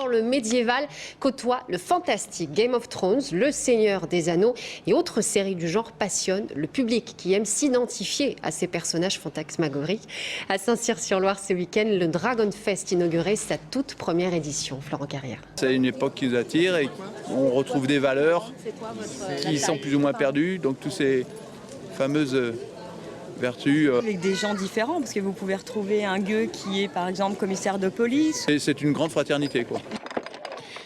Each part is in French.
quand le médiéval côtoie le fantastique. Game of Thrones, Le Seigneur des Anneaux et autres séries du genre passionnent le public qui aime s'identifier à ces personnages fantasmagoriques. À Saint-Cyr-sur-Loire ce week-end, le Dragon Fest inaugurait sa toute première édition. Florent Carrière. C'est une époque qui nous attire et on retrouve des valeurs qui sont plus ou moins perdues. Donc toutes ces fameuses vertus. Avec des gens différents, parce que vous pouvez retrouver un gueux qui est par exemple commissaire de police. Et c'est une grande fraternité, quoi.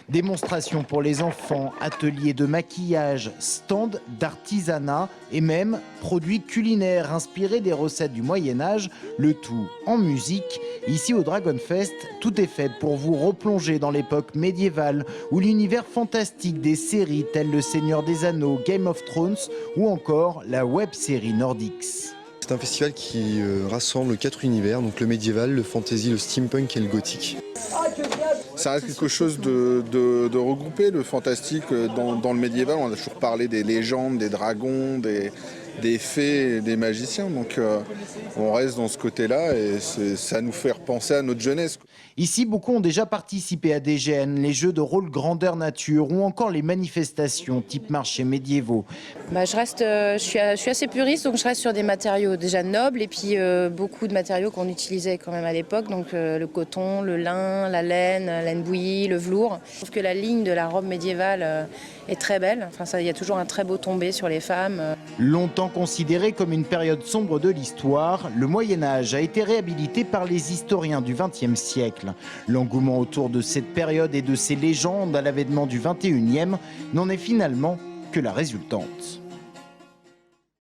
Démonstrations pour les enfants, ateliers de maquillage, stands d'artisanat et même produits culinaires inspirés des recettes du Moyen-Âge, le tout en musique. Ici au Dragon Fest, tout est fait pour vous replonger dans l'époque médiévale ou l'univers fantastique des séries telles Le Seigneur des Anneaux, Game of Thrones ou encore la web-série Nordics. C'est un festival qui rassemble 4 univers, donc le médiéval, le fantasy, le steampunk et le gothique. Ça reste quelque chose de regroupé, le fantastique dans le médiéval. On a toujours parlé des légendes, des dragons, des fées, des magiciens. Donc on reste dans ce côté-là et ça nous fait repenser à notre jeunesse. Ici, beaucoup ont déjà participé à des GN, les jeux de rôle grandeur nature ou encore les manifestations type marchés médiévaux. Je suis assez puriste, donc je reste sur des matériaux déjà nobles et puis beaucoup de matériaux qu'on utilisait quand même à l'époque, donc le coton, le lin, la laine bouillie, le velours. Je trouve que la ligne de la robe médiévale est très belle. Enfin, il y a toujours un très beau tombé sur les femmes. Longtemps considéré comme une période sombre de l'histoire, le Moyen-Âge a été réhabilité par les historiens du XXe siècle. L'engouement autour de cette période et de ses légendes à l'avènement du XXIe n'en est finalement que la résultante.